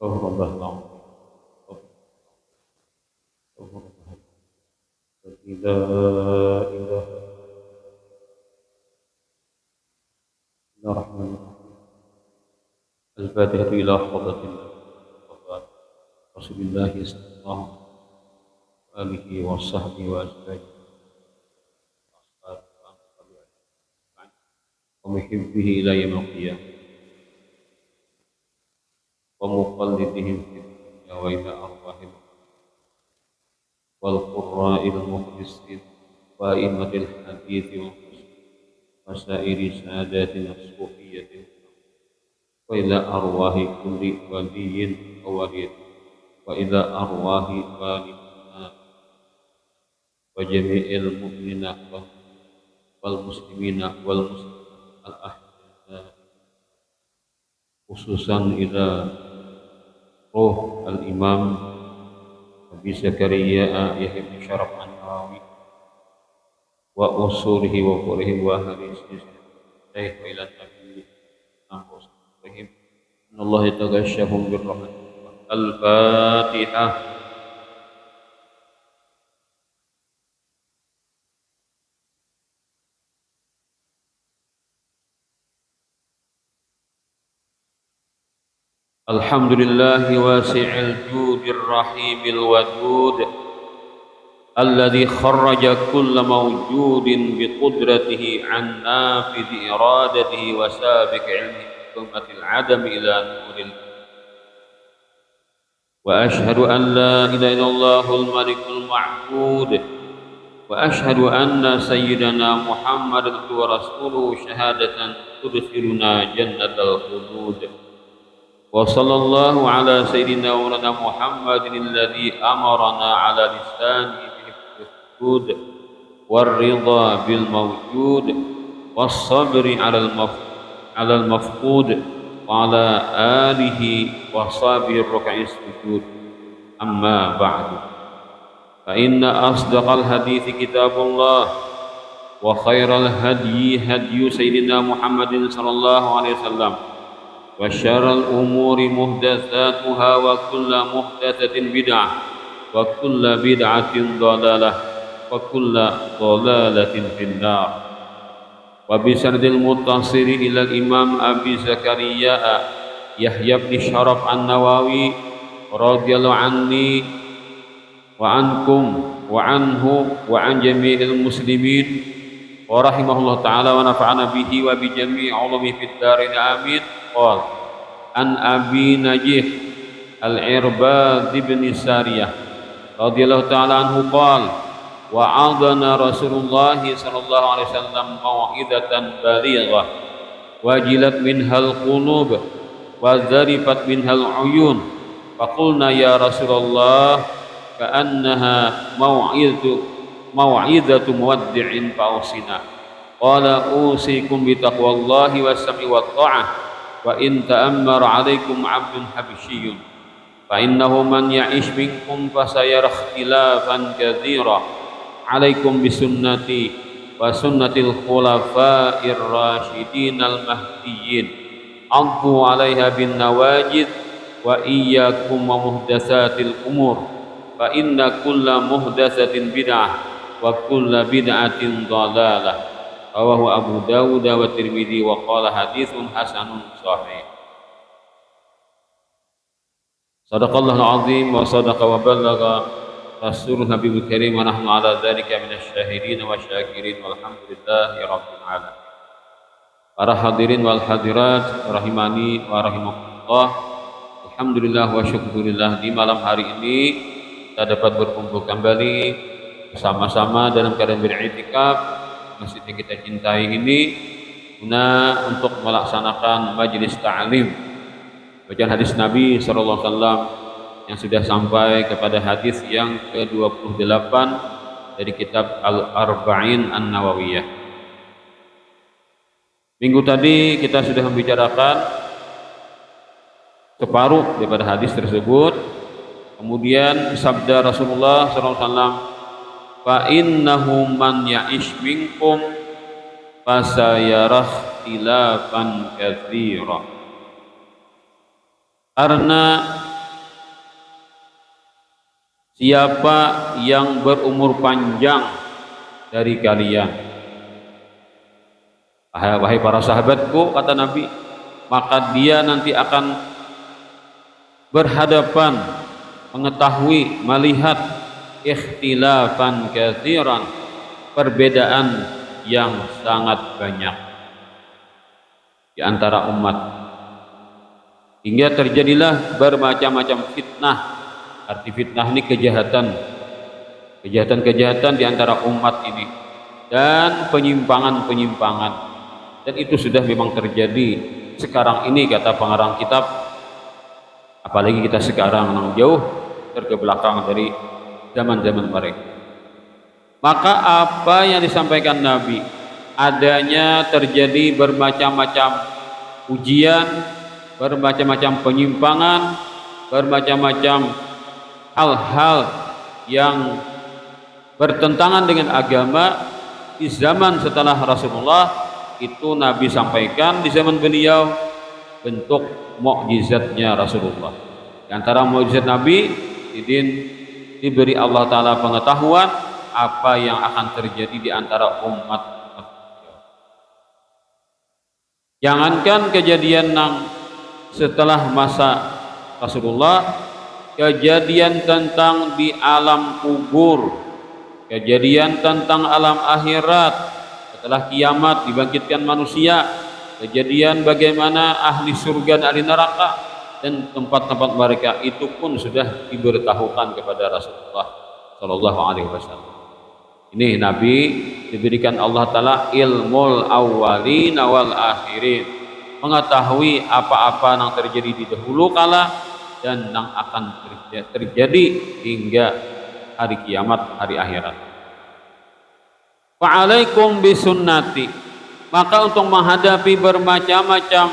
استغفر الله العظيم. استغفر الله الذي لا إله إلا هو الرحمن الرحيم. الفاتحة إلى حضرة وفاة رسول الله صلى الله عليه وصحبه وأزواجه ومحبه إلى يوم القيامة ومقلدهم في الدنيا وإلى أرواحهم والقراء المخلصين وأئمة الحديث وسائر ساداتنا الصوفية وإلى أرواح كل ولي وولي وإلى أرواح والدنا وجميع المؤمنين والمسلمين والمسلمات الأحياء خصوصا إلى روح الإمام أبي زكريا يحيى بن شرف النووي وأصوله وفره وأهل سلسلته وإلى النبي أنفسهم إن الله يتغشهم بالرحمة. الفاتحة. الحمد لله واسع الجود الرحيم الودود الذي خرج كل موجود بقدرته عن نافذ إرادته وسابق علمه بظلمة العدم إلى نور وأشهد أن لا إله إلا الله الملك المعبود وأشهد أن سيدنا محمد ورسوله شهادة تدخلنا جنة الخلود وصلى الله على سيدنا مولانا محمد الذي أمرنا على لسانه بالسجود والرضا بالموجود والصبر على المفقود وعلى آله وصحبه الركع السجود. أما بعد فإن أصدق الحديث كتاب الله وخير الهدي هدي سيدنا محمد صلى الله عليه وسلم وشر الأمور محدثاتها وكل محدثة بدعة وكل بدعة ضلالة وكل ضلالة في النار. وبسند المتصل إلى الإمام أبي زكريا يحيى بن شرف النووي رضي الله عني وعنكم وعنه وعن جميع المسلمين ورحمه الله تعالى ونفعنا به وبجميع علومه في الدارين آمين. قال عن أبي نجيح العرباض بن سارية رضي الله تعالى عنه قال وعظنا رسول الله صلى الله عليه وسلم موعظة بليغة وجلت منها القلوب وذرفت منها العيون فقلنا يا رسول الله كأنها موعظة مودع فأوصنا. قال أوصيكم بتقوى الله والسمع والطاعة وإن تأمر عليكم عبد حبشي فإنه من يعيش منكم فسيرى اختلافا كثيرا عليكم بسنتي وسنة الخلفاء الراشدين المهديين عضوا عليها بالنواجذ وإياكم ومحدثات الأمور فإن كل محدثة بدعة وكل بدعة ضلالة. رواه أبو داود والترمذي وقال حديث حسن صحيح. صدق الله العظيم وصدق وبلغ رسول النبي الكريم ونحن على ذلك من الشاهدين والشاكرين والحمد لله رب العالمين. Para hadirin wal hadirat rahimani wa rahimakumullah. Alhamdulillah wa syukurillah, di malam hari ini kita dapat berkumpul kembali bersama-sama dalam keadaan beriktikaf masjid yang kita cintai ini guna untuk melaksanakan majelis ta'lim bacaan hadis Nabi SAW yang sudah sampai kepada hadis yang ke-28 dari kitab Al-Arba'in An-Nawawiyah. Minggu tadi kita sudah membicarakan separuh daripada hadis tersebut. Kemudian sabda Rasulullah SAW, fa innahu man ya'ish minkum fasayarah ikhtilafan katsira. Karena siapa yang berumur panjang dari kalian, wahai para sahabatku, kata Nabi, maka dia nanti akan berhadapan, mengetahui, melihat ikhtilafan katsiran, perbedaan yang sangat banyak di antara umat, hingga terjadilah bermacam-macam fitnah. Arti fitnah ini kejahatan di antara umat ini, dan penyimpangan, dan itu sudah memang terjadi sekarang ini, kata pengarang kitab. Apalagi kita sekarang yang jauh terkebelakang dari zaman-zaman mereka. Maka apa yang disampaikan Nabi, adanya terjadi bermacam-macam ujian, bermacam-macam penyimpangan, bermacam-macam hal-hal yang bertentangan dengan agama di zaman setelah Rasulullah, itu Nabi sampaikan di zaman beliau bentuk mukjizatnya Rasulullah. Di antara mukjizat Nabi, diberi Allah Ta'ala pengetahuan apa yang akan terjadi di antara umat. Jangankan kejadian yang setelah masa Rasulullah, kejadian tentang di alam kubur, kejadian tentang alam akhirat setelah kiamat dibangkitkan manusia, kejadian bagaimana ahli surga dan ahli neraka dan tempat-tempat mereka, itu pun sudah diberitahukan kepada Rasulullah Shallallahu Alaihi Wasallam. Ini Nabi diberikan Allah Ta'ala ilmul awwalin wal akhirin, mengetahui apa-apa yang terjadi di dahulu kala dan yang akan terjadi hingga hari kiamat, hari akhirat. Fa'alaikum bisunnati, maka untuk menghadapi bermacam-macam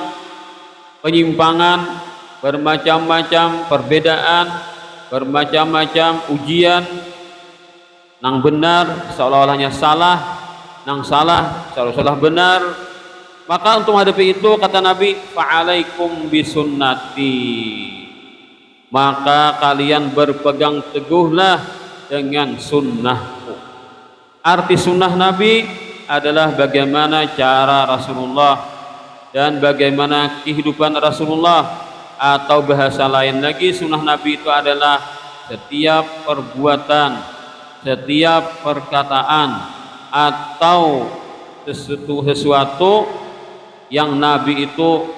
penyimpangan, bermacam-macam perbedaan, bermacam-macam ujian, nang benar seolah-olahnya salah, nang salah seolah-olah benar, maka untuk menghadapi itu, kata Nabi, fa'alaikum bisunnati, maka kalian berpegang teguhlah dengan sunnahku. Arti sunnah Nabi adalah bagaimana cara Rasulullah dan bagaimana kehidupan Rasulullah, atau bahasa lain lagi, sunnah Nabi itu adalah setiap perbuatan, setiap perkataan, atau sesuatu yang Nabi itu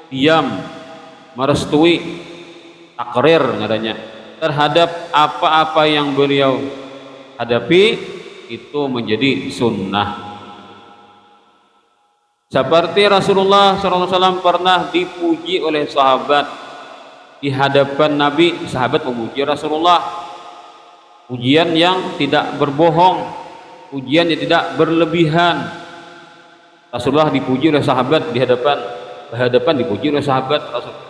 diam, merestui, takrir adanya terhadap apa-apa yang beliau hadapi, itu menjadi sunnah. Seperti Rasulullah SAW pernah dipuji oleh sahabat di hadapan Nabi, sahabat memuji Rasulullah, pujian yang tidak berbohong, pujian yang tidak berlebihan. Rasulullah dipuji oleh sahabat di hadapan dipuji oleh sahabat Rasulullah.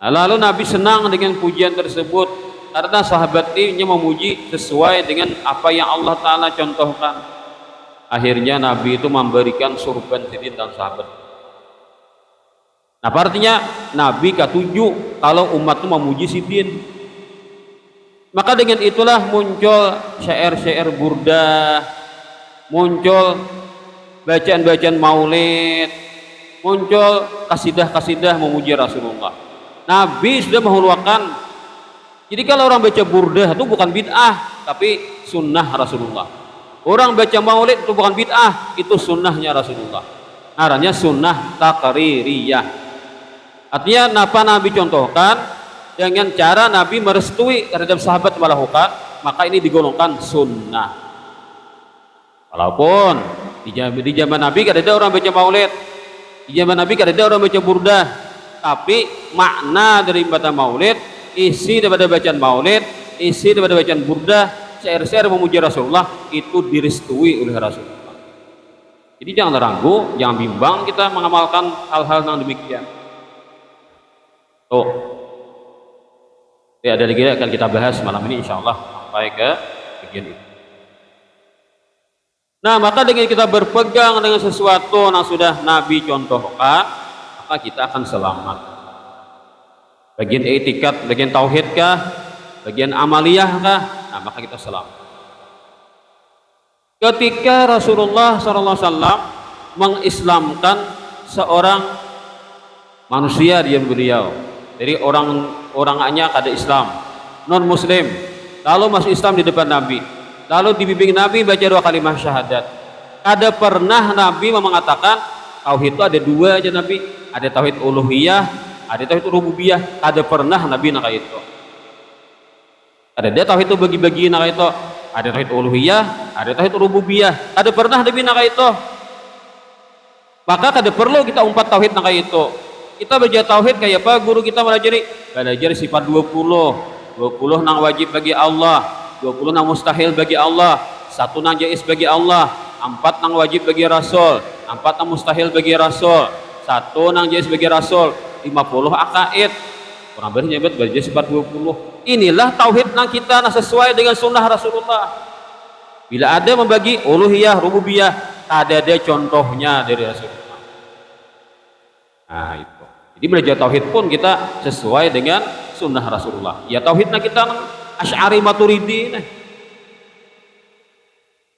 Lalu Nabi senang dengan pujian tersebut karena sahabat ini memuji sesuai dengan apa yang Allah Ta'ala contohkan. Akhirnya Nabi itu memberikan surban sidin dan sahabat. Nah, artinya Nabi ketujuh kalau umat itu memuji sidin. Maka dengan itulah muncul syair-syair burdah, muncul bacaan-bacaan maulid, muncul kasidah-kasidah memuji Rasulullah. Nabi sudah menghulukan. Jadi kalau orang baca burdah itu bukan bid'ah, tapi sunnah Rasulullah. Orang baca maulid itu bukan bid'ah, itu sunnahnya Rasulullah. Namanya sunnah takririyah. Artinya apa Nabi contohkan dengan cara Nabi merestui terhadap sahabat melakukan, maka ini digolongkan sunnah. Walaupun di zaman Nabi tidak ada orang baca maulid, di zaman Nabi tidak ada orang baca burdah, tapi makna daripada maulid, isi daripada bacaan maulid, isi daripada bacaan burdah, syair-syair memuji Rasulullah, itu direstui oleh Rasulullah. Jadi jangan ragu, jangan bimbang kita mengamalkan hal-hal yang demikian. Ada lagi akan kita bahas malam ini insyaallah sampai ke bagian itu. Nah, maka dengan kita berpegang dengan sesuatu yang sudah Nabi contohkan, maka kita akan selamat. Bagian etikat, bagian tauhidkah, bagian amaliyah kah? Nah, maka kita salam. Ketika Rasulullah SAW mengislamkan seorang manusia dia beliau, jadi orangnya kada Islam, non Muslim, lalu masuk Islam di depan Nabi, lalu dibimbing Nabi baca 2 kalimat syahadat. Ada pernah Nabi mengatakan tauhid itu ada 2 aja Nabi, ada tauhid uluhiyah, ada tauhid rububiyah. Ada pernah Nabi nak itu. Ada dia tauhid itu bagi-bagi nak itu. Ada tauhid uluhiyah, ada tauhid rububiyah. Ada pernah Nabi nak itu. Maka kada perlu kita umpat tauhid nak itu. Kita baca tauhid kayak apa? Guru kita belajar sifat 20 nang wajib bagi Allah, 20 nang mustahil bagi Allah, 1 nang jaiz bagi Allah, 4 nang wajib bagi Rasul, 4 nang mustahil bagi Rasul, 1 nang jaiz bagi Rasul, 50 akaid. Orang bernyebut baca sifat 20. Inilah tauhid nang kita nang sesuai dengan sunnah Rasulullah. Bila ada membagi uluhiyah, rububiyah, ada contohnya dari Rasulullah. Nah itu. Jadi belajar tauhid pun kita sesuai dengan sunnah Rasulullah. Ya tauhidnya kita Asy'ari Maturidi nih.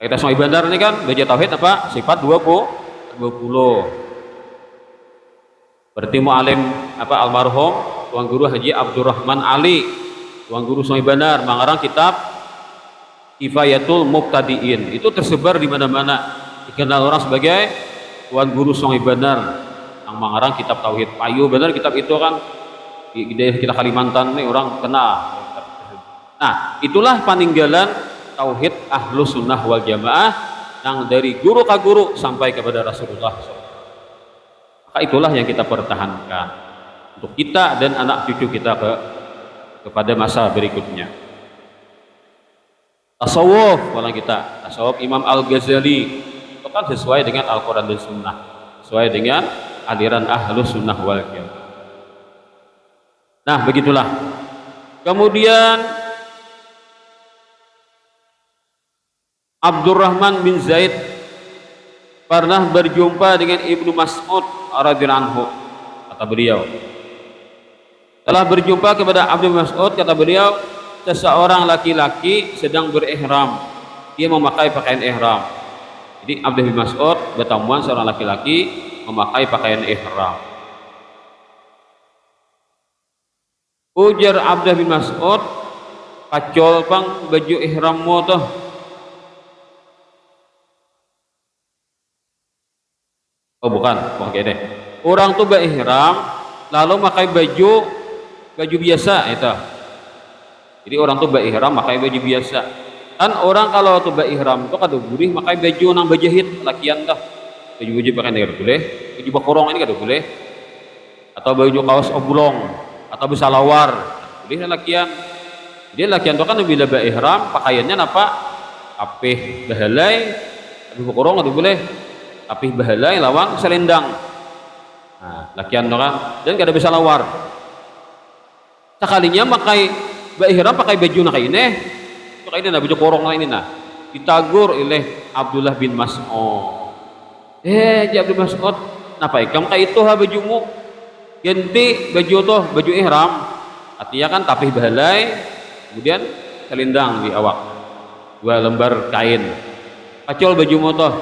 Kita semua ibadar ini kan belajar tauhid apa? Sifat 20. Berarti mu'alim apa almarhum Tuan Guru Haji Abdurrahman Ali, Tuan Guru Sungai Bandar mengarang kitab Kifayatul Muqtadiin. Itu tersebar di mana-mana. Dikenal orang sebagai Tuan Guru Sungai Bandar yang mengarang kitab tauhid. Payu benar kitab itu kan di daerah kita Kalimantan nih orang kenal. Nah, itulah peninggalan tauhid Ahlus Sunnah wal Jamaah yang dari guru ke guru sampai kepada Rasulullah SAW. Maka itulah yang kita pertahankan untuk kita dan anak cucu kita kepada masa berikutnya. Tasawuf, kalau kita tasawuf Imam Al-Ghazali itu kan sesuai dengan Al-Quran dan Sunnah, sesuai dengan aliran Ahlus Sunnah wal Jamaah. Nah begitulah. Kemudian Abdurrahman bin Zaid pernah berjumpa dengan Ibnu Mas'ud radhiyallahu anhu. Kata beliau, telah berjumpa kepada Ibnu Mas'ud, kata beliau, seseorang laki-laki sedang berihram, dia memakai pakaian ihram. Jadi Abdullah bin Mas'ud bertemuan seorang laki-laki memakai pakaian ihram. Ujar Abdullah bin Mas'ud, kacol pang baju ihrammu tuh. Oh bukan, oke deh. Orang tuh berihram lalu pakai baju biasa itu. Jadi orang tuh berihram pakai baju biasa. Kan orang kalau tuh berihram tuh kada boleh pakai baju nang berjahit lakian dah. Baju pakai negara boleh, baju bakorong ini kada boleh. Atau baju kaos oblong atau bersalawar boleh lakian. Jadi lakian tuh kan bila berihram pakaiannya apa? Apih bahalai, baju bakorong kada boleh. Apih bahalai lawang selendang. Nah, lakian tuh kan dan kada bisa lawar. Sekalinya pakai ihram pakai baju nak ini, pakai ini nah baju korong lah ini nah. Ditagur oleh Abdullah bin Mas'ud. Abdullah bin Mas'ud, napa ikam kayak itu ha bajumu? Ganti baju tuh, baju ihram. Artinya kan tapih bahalai, kemudian selendang di awak. 2 lembar kain. Pacol bajumu tuh,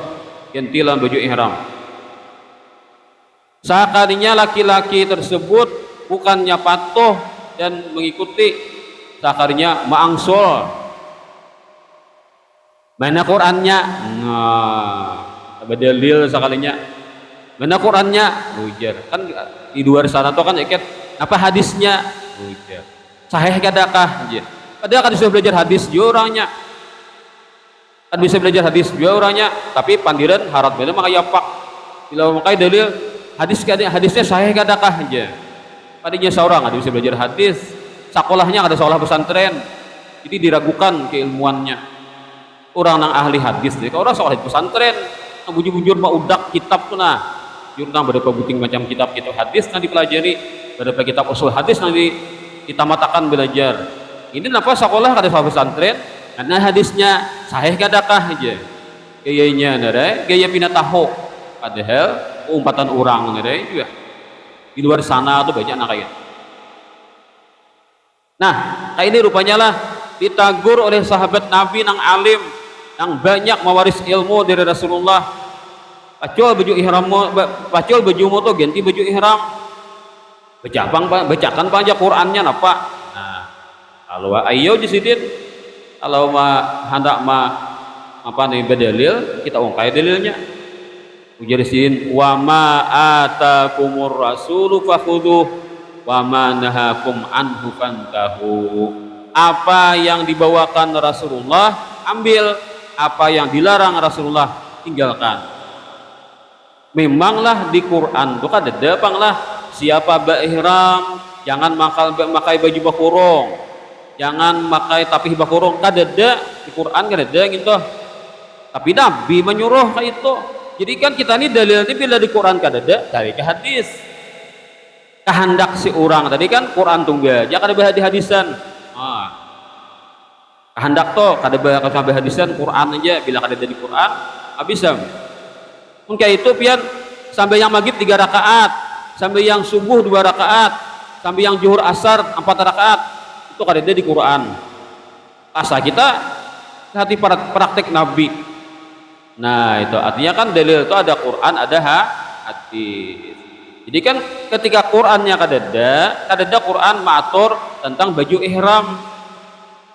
gantilah baju ihram. Sekalinya laki-laki tersebut bukannya patuh dan mengikuti, sekalinya ma'angsul. Mana Qur'annya? Nah, dalil sekalinya. Mana Qur'annya? Ujar. Kan di luar sana tuh kan ikat apa hadisnya? Ujar. Sahih kadakah? Padahal kan bisa belajar hadis juga orangnya. Kan bisa belajar hadis juga orangnya, tapi pandiran harap bener maka yapak. Bila makai dalil hadisnya sahih kadakah aja. Tadinya seorang ada bisa belajar hadis, sekolahnya ada sekolah pesantren, jadi diragukan keilmuannya. Orang nang ahli hadis deh, kalau orang sekolah pesantren, bujur-bujur mau udak kitab tuh nah, jurnal berapa buting macam kitab gitu hadis nanti dipelajari, berapa kitab usul hadis nanti kita matakan belajar. Ini kenapa sekolah ada sekolah pesantren, karena hadisnya sahih kadakah aja. Gayanya nare, gaya pina tahu, padahal umpatan orang nare juga. Di luar sana tuh banyak anak kayak Nah, kayak ini rupanya lah ditagur oleh sahabat Nabi nang alim, yang banyak mewaris ilmu dari Rasulullah. Pacul baju ihram, pacul bajumu tuh ganti baju ihram. Bacakan aja Qur'annya napa. Nah, kalau ayo disidin, kalau hendak apa nih berdalil, kita ungkai dalilnya. Ujarisin wa ma atakumur rasulu fakhudhuh wa ma nahakum anhu fantahu. Apa yang dibawakan Rasulullah ambil, apa yang dilarang Rasulullah tinggalkan. Memanglah di Quran itu kan ada panglah siapa ihram jangan makai baju bakurung, jangan makai tapih bakurung, kan ada di Quran kan ada gitu. Tapi Nabi menyuruh kayak itu. Jadi kan kita ini dalilnya bila di Quran kan ada dari ke hadis. Kehendak si orang tadi kan Quran tunggal, jangan ada di hadisan. Kehendak toh kada bahas hadisan Quran aja, bila kada ada di Quran habis mungkin itu pian sampai yang maghrib 3 rakaat, sampai yang subuh 2 rakaat, sampai yang zuhur asar 4 rakaat, itu kada ada di Quran. Asa kita hati praktek Nabi. Nah itu artinya kan dalil itu ada Quran, ada hadis. Jadi kan ketika Qurannya kada ada Quran mengatur tentang baju ihram.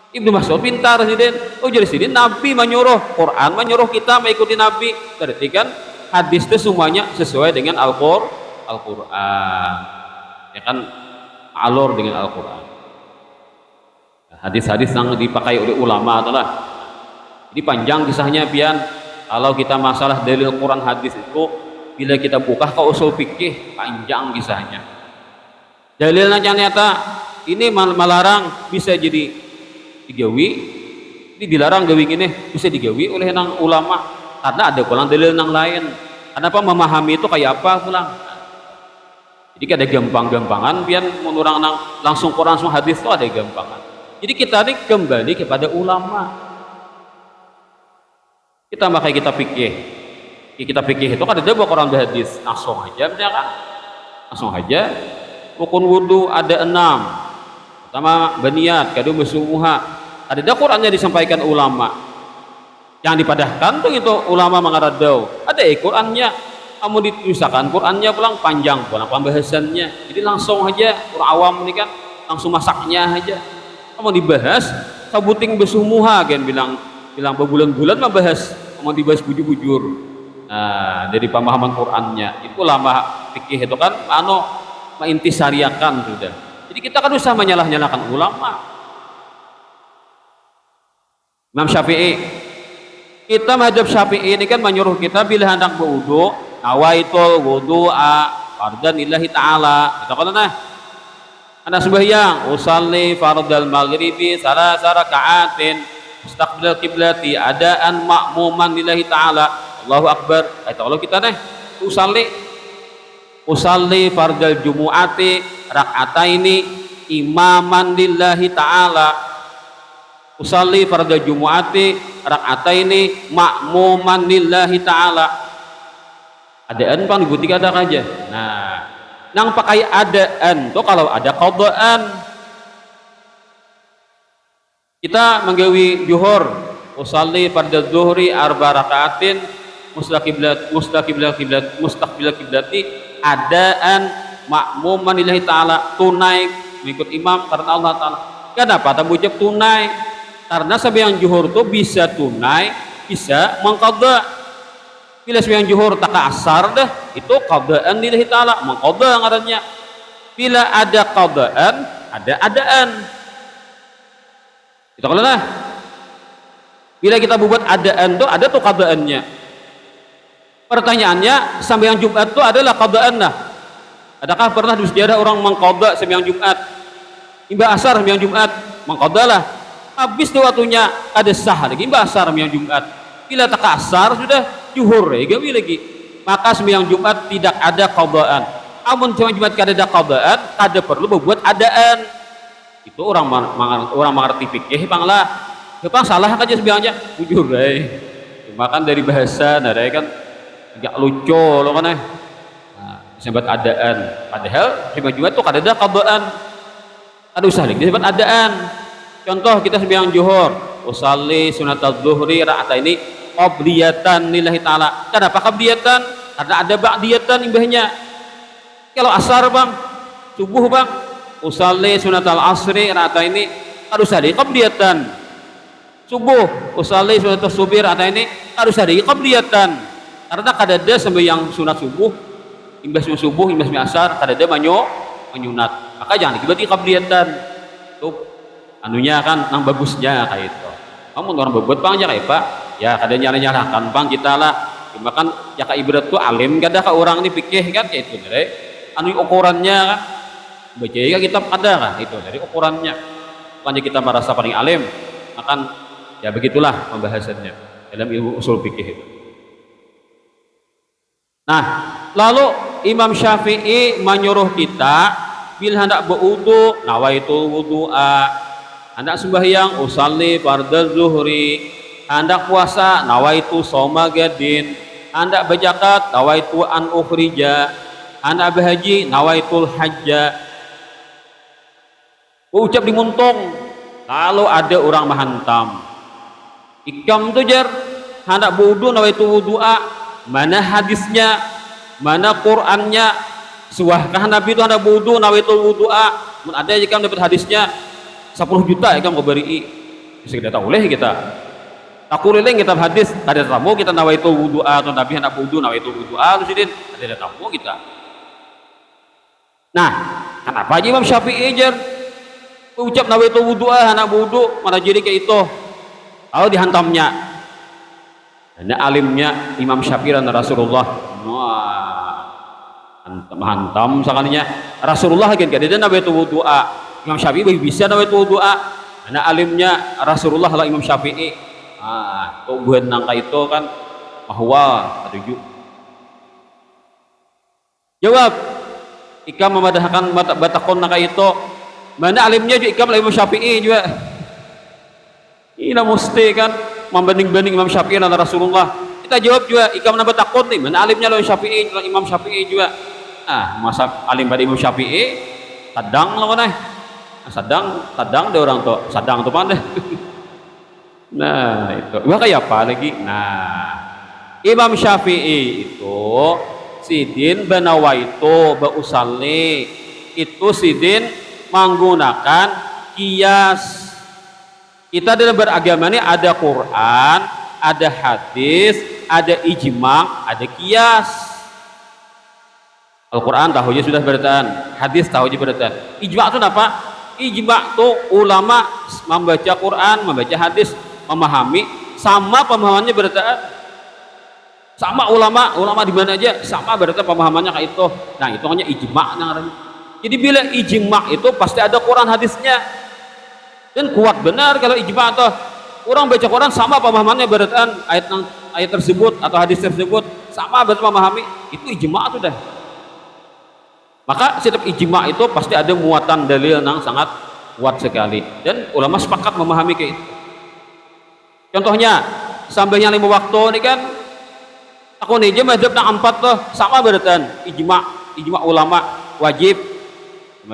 Ibnu Mas'ud pintar sih oh jadi sini Nabi menyuruh, Quran menyuruh kita mengikuti Nabi. Berarti kan hadis itu semuanya sesuai dengan Al-Quran, ya kan, alur dengan Al-Quran. Hadis-hadis yang dipakai oleh ulama itulah. Jadi panjang kisahnya pian. Kalau kita masalah dalil Quran hadis itu, bila kita buka ke usul fikih panjang kisahnya. Dalilnya nyata ini melarang bisa jadi digawi, ini dilarang gawi ini bisa digawi oleh nang ulama karena ada pulang dalil nang lain. Kenapa memahami itu kayak apa pulang? Jadi ada gampang-gampangan biar menurang langsung Quran langsung hadis itu ada gampangan. Jadi kita ini kembali kepada ulama. Kita pakai kita pikir. Kita pikir itu kan ada buat Quran hadis langsung aja, kan? Langsung aja. Rukun wudu ada 6. Pertama baniat, kedua bersumuha. Ada Qurannya disampaikan ulama. Yang dipadahkan tuh itu ulama mengaradau. Ada Qurannya. Kamu ditulisakan Qurannya pulang panjang pulang pembahasannya. Jadi langsung aja orang awam ini kan langsung masaknya aja. Kamu dibahas sabuting bersumuha kan bilang berbulan-bulan membahas, kamu dibahas bujur-bujur. Nah, dari pemahaman Qurannya itu ulama fikih itu kan mengintisariakan sudah. Jadi kita kan usah menyalah-nyalahkan ulama. Imam Syafi'i, kita madhab Syafi'i ini kan menyuruh kita bila hendak berwudu, nawaitul wudu'a fardan lillahi ta'ala. Kita kata anak sembahyang usalli fardal maghribi salasar raka'atin mustaqbil kiblati adaan ma'muman lillahi ta'ala. Allahu akbar. Kata Allah kita usalli fardal jumu'ati rak'ataini imaman lillahi ta'ala. Usalli fardal jumu'ati rak'ataini ma'muman lillahi ta'ala. Adaan pang dibutik ada aja. Nah, nang pakai adaan tuh kalau ada qadaan. Kita menggawi zuhur, usalli fardal zuhri 4 rakaatin mustaqbil kiblati adaan ma'muman lillahi ta'ala, tunai mengikut imam karena Allah ta'ala. Kenapa tak ucap tunai? Karena sembahyang zuhur itu bisa tunai, bisa mengqadha. Bila sembahyang zuhur tak asar dah, itu qadaan lillahi ta'ala, mengqadha ngarannya. Bila ada qadaan, ada adaan. Kita kalau bila kita buat adaan tuh ada tuh qadaannya. Pertanyaannya sembahyang Jumat itu adalah qadaan lah. Adakah pernah di sejarah orang mengqadha sembahyang Jumat? Imba asar sembahyang Jumat mengqadha lah. Habis tuh waktunya ada sah lagi imba asar sembahyang Jumat. Bila tak asar sudah zuhur gawi lagi. Maka sembahyang Jumat tidak ada qadaan. Amun sembahyang Jumat kada ada qadaan, kada perlu membuat adaan. Itu orang mengerti fikih banglah. Kepang salah aja sebenarnya jujur cuma kan dari bahasa kan agak lucu loh kan disebut adaan, padahal sembahyang Jumat tuh kada ada qadaan. Kada usah lagi disebut adaan. Contoh kita sembahyang zuhur, usalli sunatal zuhri raka'ataini qabliyatan lillahi taala. Kenapa qabliyatan? Karena ada ba'diyatan imbahnya. Kalau asar bang, subuh bang, usalli sunatal asri raka'ataini, kada usah lagi qabliyatan. Subuh, usalli sunatal subhi raka'ataini, kada usah lagi qabliyatan. Karena kada ada sembahyang sunat subuh, imbas subuh, imbas asar, kada ada menyunat. Maka jangan dibagi qabliyatan. Tuh anunya kan nang bagusnya kayak itu. Kamu orang berbuat bang aja kayak pak, ya kada nyala-nyalakan bang kita lah. Cuma kan ya ka ibarat tuh alim kada ka orang ini pikir kan kayak itu dari anu ukurannya kan. Baca ya kitab ada kan itu dari ukurannya. Bukannya kita merasa paling alim, akan ya begitulah pembahasannya dalam ilmu usul fikih itu. Nah, lalu Imam Syafi'i menyuruh kita bila hendak berwudu, nawaitul wudu'a, hendak sembahyang usalli fardhu zuhri, hendak puasa nawaitu shauma gadin, hendak berzakat nawaitu an ukhrija, hendak berhaji nawaitul hajja. Ucap di muntung, lalu ada orang menghantam. Ikam tu jar, hendak berwudu nawaitu wudu'a, mana hadisnya, mana Qur'annya? Suahkah Nabi itu hendak wudu nawaitul wudu'a? Ada jika dapat hadisnya 10 juta ya kamu beri. Bisa kita tahu oleh kita. Aku leleng kita hadis ada tamu kita nawaitul wudu'a atau Nabi hendak wudu nawaitul wudu'a lu sidin ada tamu kita. Nah, kenapa aja Imam Syafi'i jar ucap nawaitul wudu'a hendak wudu mana jadi kayak itu? Kalau dihantamnya. Ada alimnya Imam Syafi'i dan Rasulullah. Wah. Hantam sekalinya Rasulullah kan kada nawaitu wudu'a. Imam Syafi'i bisa nawaitu wudu'a. Ana alimnya Rasulullah lah Imam Syafi'i. Kok buat nangka itu kan bahwa setuju. Jawab ikam memadahkan batakon nangka itu mana alimnya juga ikam lah Imam Syafi'i juga. Ini mesti kan membanding-banding Imam Syafi'i dan Rasulullah. Kita jawab juga ikam nambah takut nih mana alimnya lah Imam Syafi'i juga. Masa alim pada Imam Syafi'i sadang lah mana sadang dia orang tuh sadang tuh mana nah itu wah kayak apa lagi. Nah Imam Syafi'i itu sidin banawaitu bausalli itu sidin menggunakan kias. Kita dalam beragama ini ada Quran, ada hadis, ada ijma', ada kias. Al-Quran tahunya sudah beratan, hadis tahunya beratan. Ijma' itu apa? Ijma' itu ulama membaca Quran, membaca hadis, memahami sama pemahamannya beratan. Sama ulama di mana aja sama beratan pemahamannya kayak itu. Nah itu hanya ijma'. Jadi bila ijma' itu pasti ada Quran hadisnya dan kuat benar kalau ijma' itu orang baca Quran sama pemahamannya beratan ayat tersebut atau hadis tersebut sama beratan memahami itu ijma' itu dah. Maka setiap ijma' itu pasti ada muatan dalil yang sangat kuat sekali dan ulama sepakat memahami kayak itu. Contohnya sambalnya 5 waktu ini kan aku nih aja mazhab nang 4 tuh sama beratan ijma' ulama wajib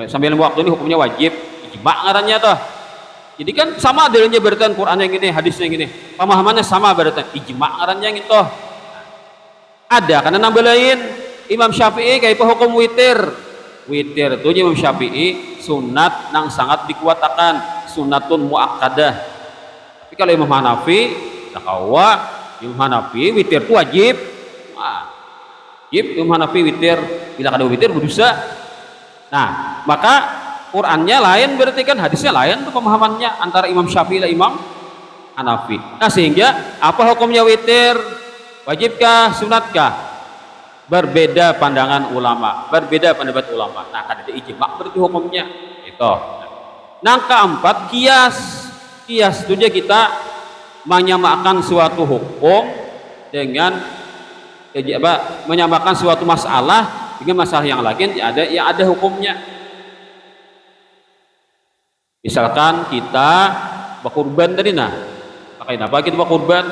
sambil 5 waktu ini hukumnya wajib ijma' ngarannya tuh. Jadi kan sama dalilnya beratan Quran yang gini hadisnya yang gini pemahamannya sama beratan ijma' ngarannya gitu. Ada karena nambah lain Imam Syafi'i kayak hukum witir itu Imam Syafi'i sunat nang sangat dikuatakan sunatun muakkadah. Tapi kalau Imam Hanafi takawa Imam Hanafi witir itu wajib. Imam Hanafi witir bila kada witir berdosa. Nah maka Qurannya lain berarti kan hadisnya lain tuh pemahamannya antara Imam Syafi'i dan Imam Hanafi. Nah sehingga apa hukumnya witir? Wajibkah sunatkah? Berbeda pandangan ulama, berbeda pendapat ulama. Nah ada ijma' berarti hukumnya itu. Nah keempat kias itu aja kita menyamakan suatu hukum dengan menyamakan suatu masalah dengan masalah yang lain ada hukumnya. Misalkan kita berkurban tadi pakai apa kita berkurban?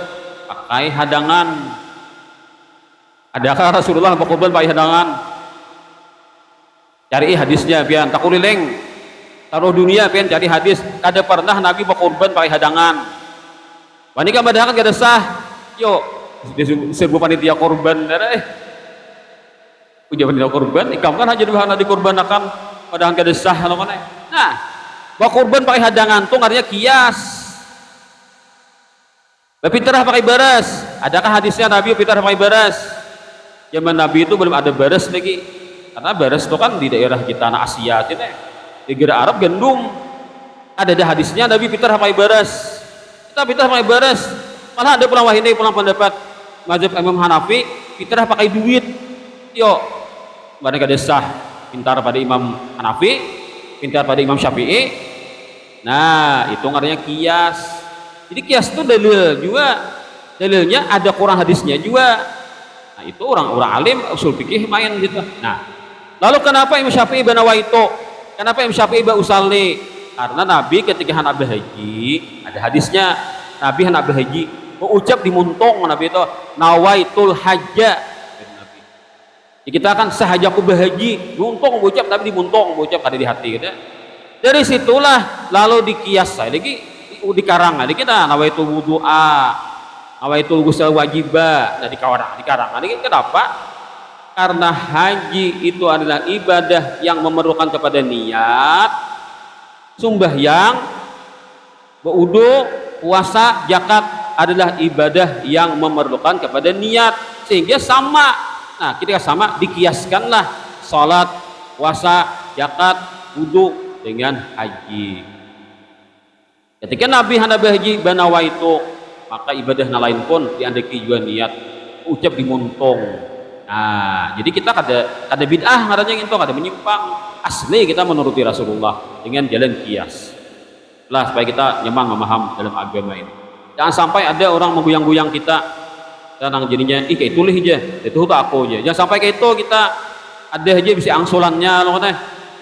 Pakai hadangan. Adakah Rasulullah berkorban pakai hadangan? Cari hadisnya pian takulileng taruh dunia pengen cari hadis kada pernah Nabi berkorban pakai hadangan. Wanita hadangan kada sah. Yo, disebut panitia korban ujian panitia korban, ikam kan aja bahan dikorbanakan padahal kada sah lo mana. Nah, berkorban pakai hadangan tuh artinya kias. Berfitrah pakai baras. Adakah hadisnya Nabi berfitrah pakai baras? Zaman Nabi itu belum ada baras lagi. Karena baras itu kan di daerah kita anak Asia sini. Di negara Arab gandum. Ada hadisnya Nabi fitrah pakai baras. Kita fitrah pakai baras. Malah ada pulang wahini pulang pendapat mazhab Imam Hanafi fitrah pakai duit. Yo, mereka desah pintar pada Imam Hanafi, pintar pada Imam Syafi'i. Nah, itu artinya kias. Jadi kias itu dalil juga. Dalilnya ada Quran hadisnya juga. Nah, itu orang-orang alim usul fikih main gitu. Nah, lalu kenapa Imam Syafi'i banawa itu? Kenapa Imam Syafi'i usalli? Karena Nabi ketika hendak berhaji ada hadisnya. Nabi hendak berhaji mengucap di muntung Nabi itu nawaitul hajja. Nabi. Ya, kita kan sahajaku berhaji muntung mengucap tapi di muntung mengucap kada di hati gitu. Dari situlah lalu dikias lagi dikarang lagi kita nawaitul wudu'a, nawaitul ghusl wajibah. Nah dikarang lagi kenapa? Karena haji itu adalah ibadah yang memerlukan kepada niat, sembahyang, berwudu, puasa, zakat adalah ibadah yang memerlukan kepada niat, sehingga sama. Nah, ketika sama dikiaskanlah salat, puasa, zakat, wudu dengan haji. Ketika Nabi hendak berhaji banawa itu, maka ibadah lain pun diandeki juga niat, ucap dimuntung. Nah, jadi kita kada bid'ah ngarannya itu, kada menyimpang. Asli kita menuruti Rasulullah dengan jalan kias. Lah supaya kita nyaman memaham dalam agama ini. Jangan sampai ada orang mengguyang-guyang kita dan jadinya kayak itu lih aja, itu tak aku aja. Jangan sampai kayak itu kita ada aja bisa angsulannya loh katanya.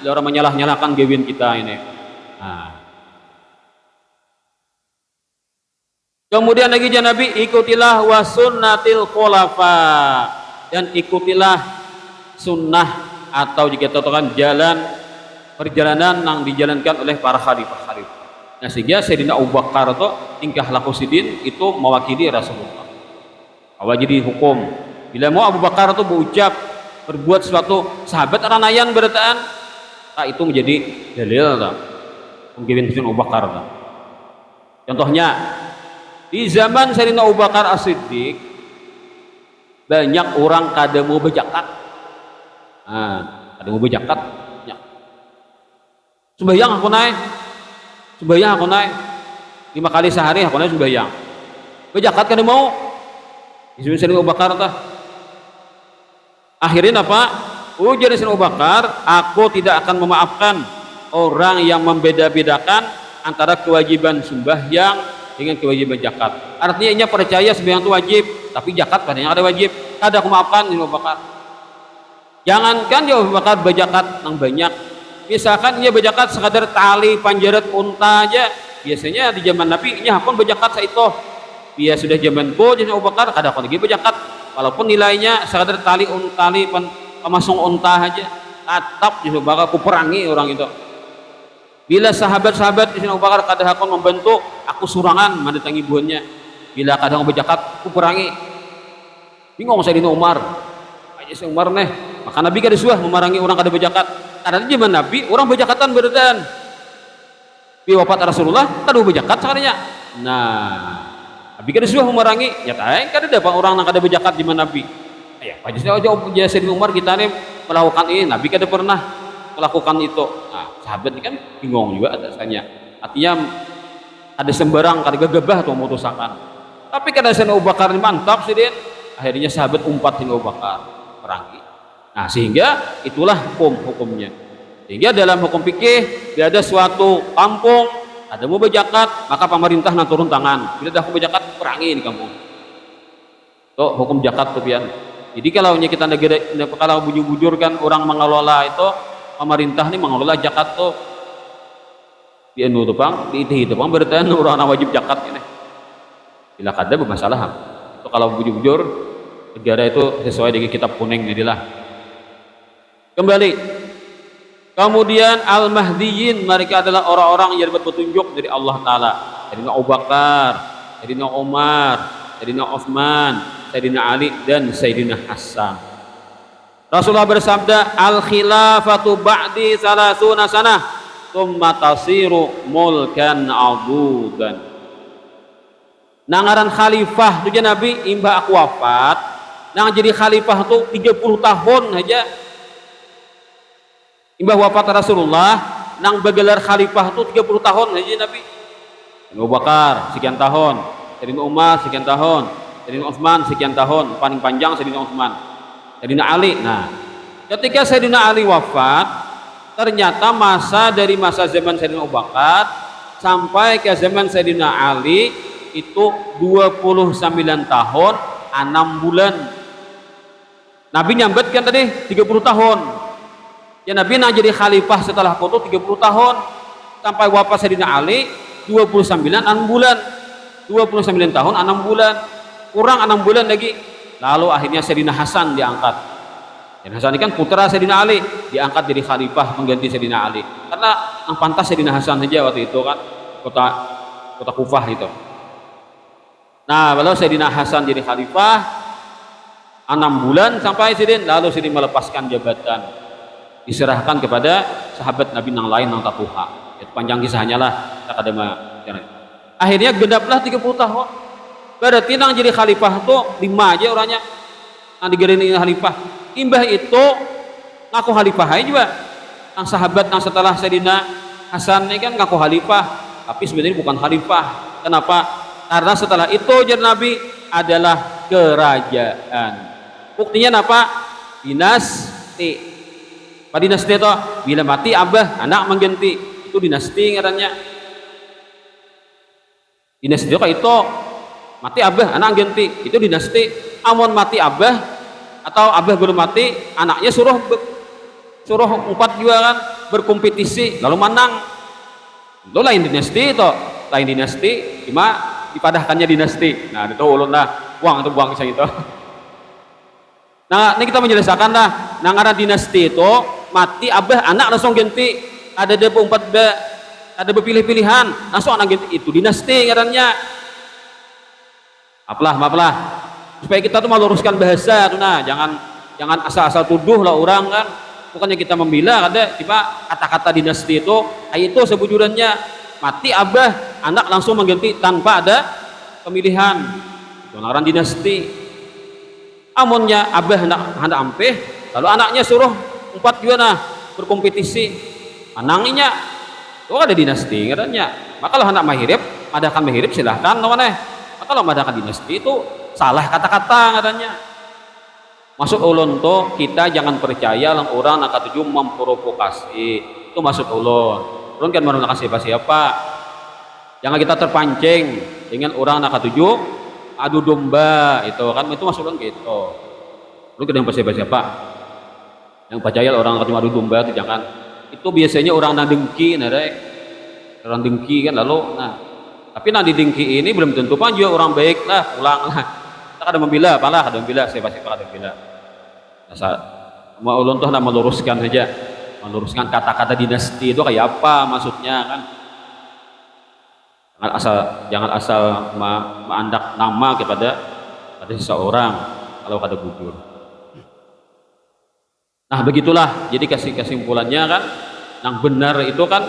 Orang menyalah-nyalahkan gawin kita ini. Nah. Kemudian lagi Nabi ikutilah wa sunnatil khulafa, dan ikutilah sunnah atau jika katakan jalan perjalanan yang dijalankan oleh para khalifah. Nah, sehingga Sayyidina Abu Bakar itu tingkah laku sidin itu mewakili Rasulullah. Awajidi hukum. Bila mau Abu Bakar itu berucap berbuat sesuatu sahabat ranayan berataan, itu menjadi dalil tak? Mungkin Abu Bakar tak? Contohnya di zaman Sayyidina Abu Bakar As-Siddiq banyak orang kada mau berzakat. Nah, kada mau berzakat. Ya. Sembahyang aku naik. Sembahyang aku naik 5 kali sehari aku naik sembahyang. Berzakat kada mau. Di Sayyidina Abu Bakar tah. Akhirnya apa? Ujar Sayyidina Abu Bakar, aku tidak akan memaafkan orang yang membeda-bedakan antara kewajiban sembahyang dengan kewajiban zakat. Artinya ia percaya sembahyang itu wajib, tapi zakat padanya ada wajib. Kada aku maafkan Abu Bakar. Jangankan Abu Bakar berzakat yang banyak. Misalkan ia berzakat sekadar tali panjarat unta aja. Biasanya di zaman Nabi ia pun berzakat saito. Dia sudah zamanku jadi Abu Bakar kada aku lagi berzakat. Walaupun nilainya sekadar tali pemasung unta aja. Tetap Abu Bakar aku perangi orang itu. Bila sahabat-sahabat di sini Abu Bakar kada hakon membantu, aku surangan mendatangi buahnya. Bila kadang berzakat, aku perangi. Bingung Sayyidina Umar. Aja Sayyidina Umar nih. Maka Nabi kada suah memerangi orang kada berzakat. Karena di zaman Nabi orang berzakatan berdaan. Bi wafat Rasulullah kada berzakat sekalinya. Nah, Nabi kada suah memerangi. Ya tae kada dapat orang yang kada berzakat di zaman Nabi. Ya, pajasnya aja Sayyidina Umar kita nih melakukan ini, Nabi kada pernah melakukan itu. Nah, sahabat ini kan bingung juga atasnya. Artinya ada sembarang kada gegabah atau memutuskan. Tapi kada Sayyidina Abu Bakar mantap sih dia. Akhirnya sahabat umpat Sayyidina Abu Bakar perangi. Nah, sehingga itulah hukumnya. Sehingga dalam hukum fikih bila ada suatu kampung ada mau berzakat, maka pemerintah nak turun tangan. Bila dah hukum berzakat perangi di kampung. Itu hukum zakat tuh pian. Jadi kalau kita negara kalau bujur-bujurkan orang mengelola itu, pemerintah ini mengelola zakat tuh di anu tuh bang, di itu bang berarti orang wajib zakat ini. Bila kada bermasalah. Itu kalau bujur-bujur negara itu sesuai dengan kitab kuning jadilah. Kembali Kemudian al-mahdiyin, mereka adalah orang-orang yang dapat petunjuk dari Allah Ta'ala. Sayyidina Abu Bakar, Sayyidina Umar, Sayyidina Utsman, Sayyidina Ali, dan Sayyidina Hasan. Rasulullah bersabda, al-khilafatu ba'di salasuna sanah tsumma tasiru mulkan adudan. Nangaran khalifah tu Nabi imbah aku wafat, nang jadi khalifah tu 30 tahun aja. Imbah wafat Rasulullah nang bergelar khalifah tu 30 tahun aja Nabi. Abu Bakar sekian tahun, Sayyidina Umar sekian tahun, Sayyidina Utsman sekian tahun, paling panjang Sayyidina Utsman. Sayyidina Ali. Nah, ketika Sayyidina Ali wafat, ternyata dari masa zaman Sayyidina Abu Bakar sampai ke zaman Sayyidina Ali itu 29 tahun 6 bulan. Nabi nyambetkan tadi 30 tahun. Ya Nabi nak jadi khalifah setelah foto 30 tahun sampai wafat Sayyidina Ali 29 6 bulan. 29 tahun 6 bulan. Kurang 6 bulan lagi. Lalu akhirnya Sayyidina Hasan diangkat. Dan Hasan ini kan putra Sayyidina Ali, diangkat jadi khalifah mengganti Sayyidina Ali. Karena yang pantas Sayyidina Hasan saja waktu itu kan kota Kufah itu. Nah, lalu Sayyidina Hasan jadi khalifah 6 bulan sampai lalu Sidin melepaskan jabatan, diserahkan kepada sahabat Nabi yang lain yang tatuha. Itu panjang kisahnya lah. Akhirnya genaplah 30 tahun. Berarti nang jadi khalifah tuh 5 aja orangnya. Nang digerini khalifah. Imbah itu ngaku khalifah aja juga. Nang sahabat nang setelah Sayyidina Hasan ini kan ngaku khalifah, tapi sebenarnya bukan khalifah. Kenapa? Karena setelah itu jadi Nabi adalah kerajaan. Buktinya apa? Dinasti. Pada dinasti itu bila mati abah anak mengganti, itu dinasti ngarannya. Dinasti itu itu mati abah anak ganti, itu dinasti. Amun mati abah atau abah belum mati, anaknya suruh 4 juga kan berkompetisi lalu menang. Itu lain dinasti itu, lain dinasti, cuma dipadahkannya dinasti. Nah itu ulun lah uang itu buang kisah itu. Nah ini kita menjelaskan lah. Nah karena dinasti itu mati abah anak langsung ganti, ada 4 ada berpilih-pilihan langsung anak ganti, itu dinasti ngarannya. Maaflah supaya kita tuh meluruskan bahasa tuh. Nah jangan asal-asal tuduh lah orang kan. Bukannya kita membela, ada tiba kata-kata dinasti itu sebujurannya mati abah anak langsung mengganti tanpa ada pemilihan, itu ngaran dinasti. Amunnya abah anak ampeh lalu anaknya suruh 4 juga nah berkompetisi ananginya, itu ada dinasti ngarannya. Maka kalau anak mahirib madakan mahirib silahkan namanya. Maka kalau madakan dinasti itu salah kata-kata ngarannya. Masuk ulun tuh kita jangan percaya lang orang nak tujuh memprovokasi, itu masuk ulun. Ulun kan baru nak siapa. Jangan kita terpancing dengan orang nak tujuh adu domba, itu kan itu masuk ulun gitu. Ulun kadang siapa. Yang percaya orang nak adu domba itu jangan. Itu biasanya orang nak dengki, orang dengki kan lalu. Nah, tapi nanti dengki ini belum tentu kan juga orang baik lah, pulang lah. Ada membela, apalah ada membela, siapa ada membela. Mau ulun tuh nak meluruskan saja, meluruskan kata-kata dinasti itu kayak apa maksudnya kan. Jangan asal mengandak nama kepada seseorang kalau ada bujur. Nah begitulah, jadi kesimpulannya kan, yang benar itu kan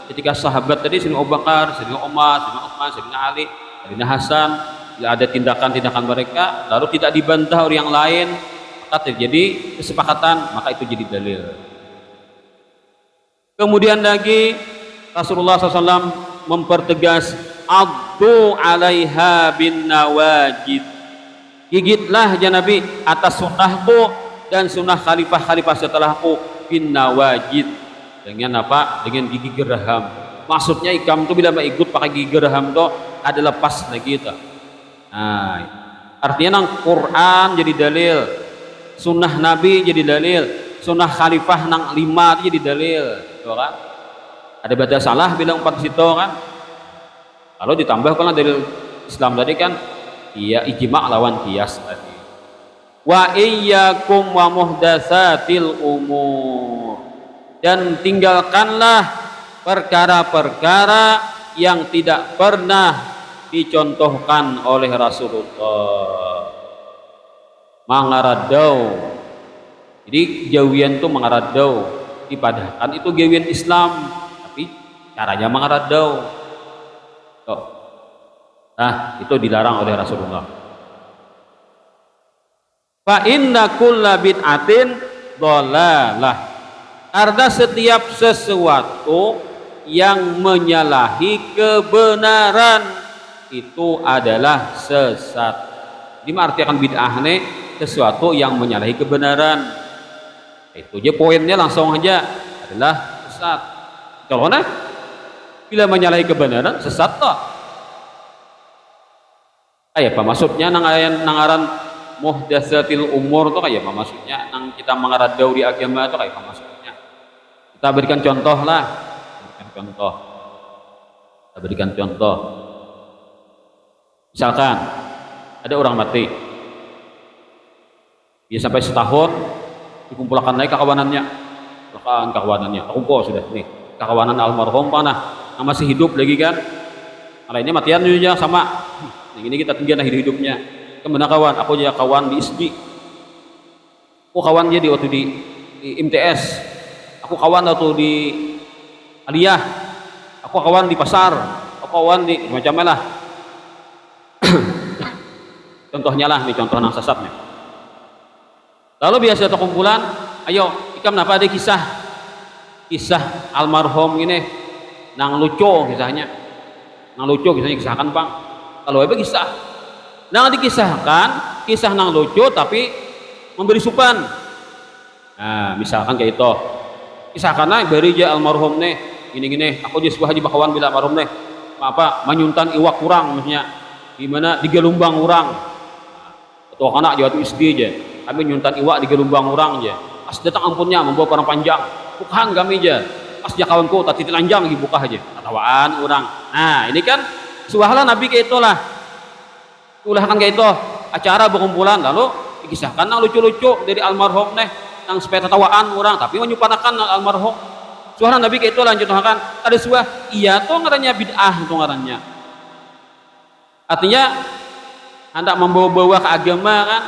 ketika sahabat tadi Sayyidina Abu Bakar, Sayyidina Umar, Sayyidina Utsman, Sayyidina Ali, Sayyidina Hasan, ada tindakan-tindakan mereka lalu tidak dibantah oleh yang lain, maka terjadi kesepakatan, maka itu jadi dalil. Kemudian lagi Rasulullah SAW mempertegas addu alaiha bin nawajid, gigitlah ya Nabi atas sunnahku dan sunnah khalifah-khalifah setelahku bin nawajid, dengan apa? Dengan gigi geraham. Maksudnya ikam itu bila ikut pakai gigi geraham itu ada lepas lagi itu. Nah, artinya nang Quran jadi dalil, sunnah Nabi jadi dalil, sunnah khalifah nang 5 jadi dalil, gitu kan? Ada baca salah bilang 4 situ kan? Kalau ditambah kalau dalil Islam tadi kan, iya ijma' lawan qiyas tadi. Wa iyyakum wa muhdatsatil umur. dan tinggalkanlah perkara-perkara yang tidak pernah dicontohkan oleh Rasulullah. Mangaradau, jadi gawian itu mangaradau, dipadahkan itu gawian Islam, tapi caranya mangaradau. Nah, itu dilarang oleh Rasulullah. Fa inna kulla bid'atin dhalalah. Karena setiap sesuatu yang menyalahi kebenaran itu adalah sesat. Jadi artikan bid'ah nih sesuatu yang menyalahi kebenaran. Itu aja poinnya langsung aja adalah sesat. Contohnya bila menyalahi kebenaran sesat toh. Kayak apa maksudnya nangaran muhdatsatil umur itu kayak apa maksudnya? Nang kita mengaradau di agama itu kayak apa maksudnya? Kita berikan contoh lah. Kita berikan contoh. Misalkan ada orang mati, dia sampai setahun dikumpulkan lagi kawanannya, kumpul sudah nih kawanan almarhum panah, yang masih hidup lagi kan, lainnya matian juga sama. Yang ini kita tinggal hidupnya. Kemana kawan? Aku jadi kawan di ISBI. Aku kawan dia di waktu di MTS. Aku kawan waktu di Aliyah. Aku kawan di pasar. Aku kawan di macam lah. Contohnya lah, nih contoh nang sesatnya. Lalu biasa ada kumpulan, ayo, ikam kenapa ada kisah almarhum ini, nang lucu kisahnya, kisahkan bang. Kalau apa kisah, nang dikisahkan, kisah nang lucu tapi memberi supan. Nah, misalkan kayak itu, kisahkanlah beri aja almarhum nih, gini, aku jadi sebuah haji bakawan bila almarhum nih, apa, menyuntan iwak kurang, maksudnya, gimana di gelombang orang, atau anak jawab istri aja, kami nyuntan iwak di gelombang orang aja, pas datang ampunnya membawa parang panjang, bukan kami aja, pas dia kawanku tadi telanjang lagi buka aja, ketawaan orang. Nah ini kan suahlah Nabi kayak itulah, ulahkan kayak itu acara berkumpulan, lalu dikisahkan nang lucu-lucu dari almarhum nih, nang supaya ketawaan orang, tapi menyupanakan almarhum. Suara Nabi kayak itu lanjut kan, ada suah, iya tuh ngarannya bid'ah tuh ngarannya. Artinya hendak membawa-bawa ke agama kan,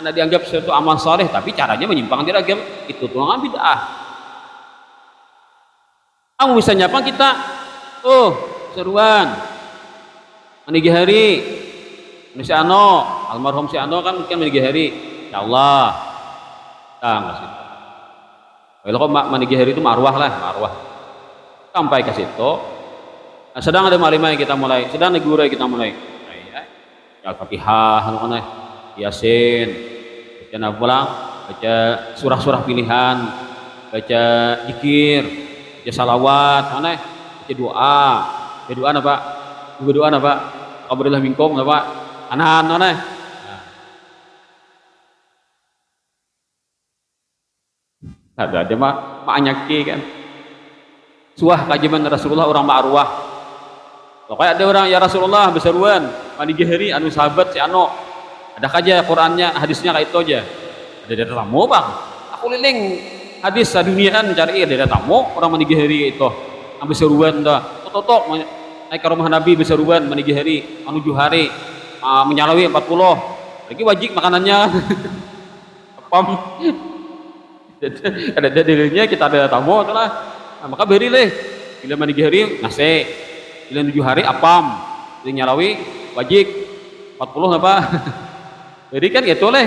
hendak dianggap suatu amal soleh, tapi caranya menyimpang dari agama, itu tuh kan bid'ah. Kamu bisa nyapa kita, seruan, menigi hari, si Ano, almarhum si Ano kan mungkin menigi hari, ya Allah, nggak sih. Kalau kok menigi hari itu marwah lah, sampai ke situ. Nah, sedang ada malimah yang kita mulai, sedang negara kita mulai. Ya Fatihah, Yasin, baca pulang, baca surah-surah pilihan, baca zikir, baca salawat, baca doa apa? Qabrilah minkum apa? Anan. Ada ma'anyaki kan. Suah kajian Rasulullah orang ma'arwah. Pokoknya ada orang ya Rasulullah beseruan manigi hari anu sahabat si Ano. Ada aja Qur'annya, hadisnya kayak itu aja. Ada tamu bang. Aku liling hadis saduniaan cari ada tamu orang manigi hari itu. Ambil seruan dah. Totok naik ke rumah Nabi beseruan manigi hari anu 7 hari menyalawi 40. Lagi wajib makanannya. Apam. Ada dalilnya kita ada tamu itulah. Nah, maka beri leh. Bila manigi hari nasi. Bila 7 hari apam. Bila nyalawi wajib 40 apa? Jadi kan gitu leh.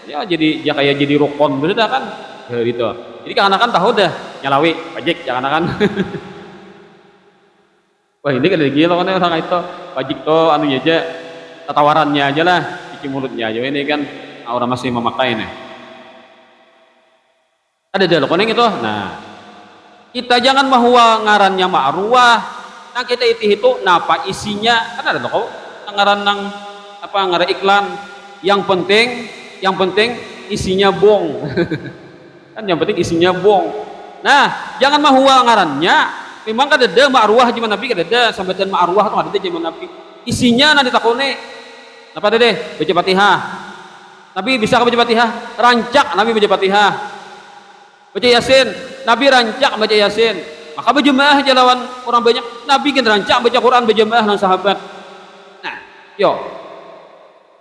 Ya jadi ya kayak jadi rukun bener kan? Gitu. Jadi kan tahu dah nyalawi wajib jangan kan. Wah ini kan gila kan orang itu wajib tuh anunya aja tawarannya aja lah cuci mulutnya aja ini kan orang masih memakai nih. Ada jalur kuning itu. Nah kita jangan bahwa ngarannya ma'ruwah. Nah kita itu napa isinya kan ada tuh ngaran nang apa ngaran iklan yang penting isinya bong. Kan yang penting isinya bong. Nah jangan bahwa ngarannya memang kan ada ma'ruwah zaman Nabi kan ada sambatan ma'ruwah tuh ada zaman Nabi isinya nanti takone apa ada deh baca Fatihah. Nabi bisa baca Fatihah rancak Nabi baca Fatihah. baca Yasin. Nabi rancak baca Yasin, maka berjemaah aja lawan orang banyak. Nabi kan rancak baca Quran berjemaah lawan sahabat. Nah, yo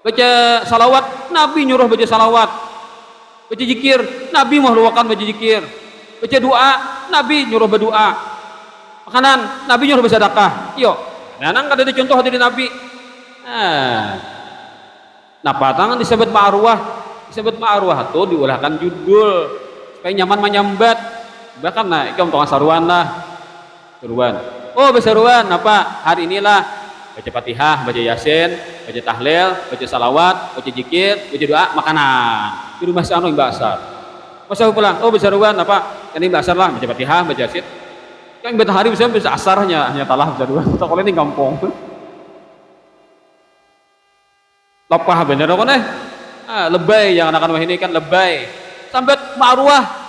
baca salawat, Nabi nyuruh baca salawat. Baca zikir, Nabi menghaluakan baca zikir. Baca doa, Nabi nyuruh berdoa. Makanan, Nabi nyuruh bersedekah. Yo, nah nang kada ada contoh dari Nabi. Nah patangan disebut ma'ruah tuh diulahkan judul supaya nyaman menyambat. Bahkan nah ikam tong saruan lah. Saruan. Oh, besaruan apa? Hari inilah baca Fatihah, baca Yasin, baca tahlil, baca salawat, baca zikir, baca doa, makanan. Di rumah si anu yang basar. Masa pulang, oh besaruan apa? Ini basar lah, baca Fatihah, baca Yasin. Kan bentar hari bisa asarnya hanya talah besaruan. Tak boleh ning kampung. Lepah bener kok nih. Lebay yang anak-anak ini kan lebay. Sampai ma'ruah.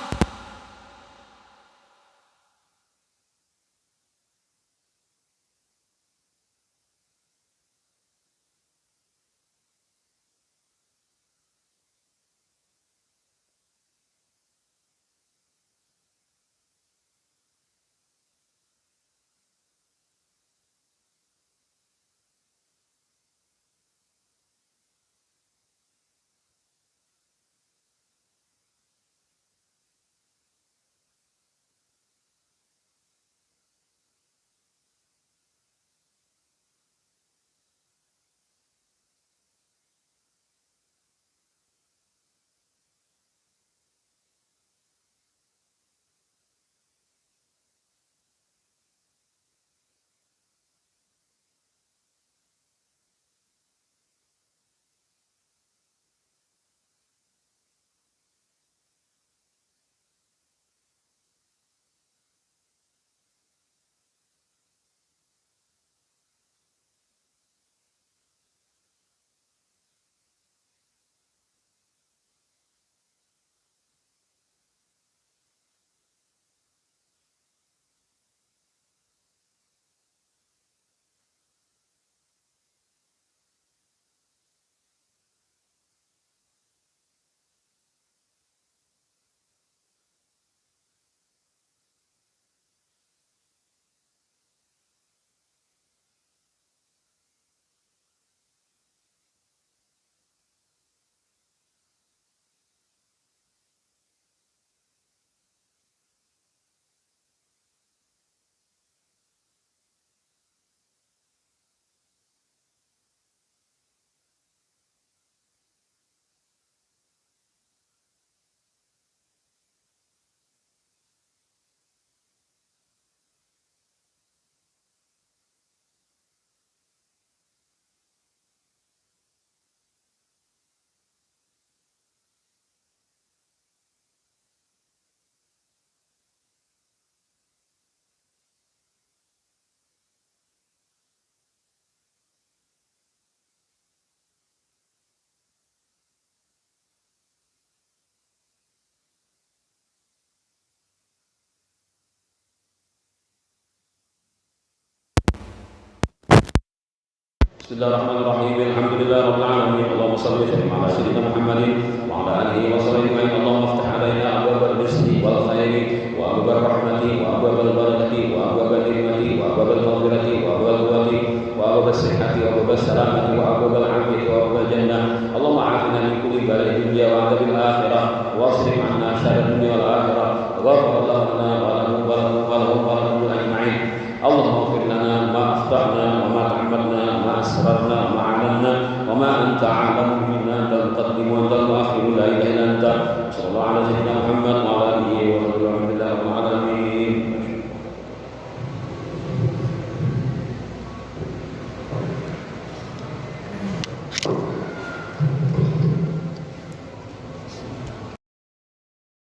Bismillahirrahmanirrahim. Alhamdulillahirabbil alamin. Allahumma shalli wa sallim ala sayyidina Muhammadin wa ala alihi wa sahbihi ajma'in. Allahumma iftah alaina abwaabal rizqi wal khairi wa abwaab rahmati wa abwaab barakati wa abwaab ni'mati wa abwaab maghfirati wa abwaab quwwati wa abwaab sihhati wa abwaab salamati wa abwaab afiyati wa abwaab jannah. Allahumma afina min kulli bala'i dunya wa 'adzabil akhirah wa asrif 'anna syarra dunya wal akhirah. Ghafara Allahu lana wa lahum wa lahum ajma'in. Allahumma ighfir lana ma akhta'na wa ma ta'ammadna أسررنا ما أعلنا وما أنت أعلم منا أنت المقدم وأنت المؤخر لا إله إلا أنت صلى الله على سيدنا محمد وعلى آله وصحبه وسلم رب العالمين.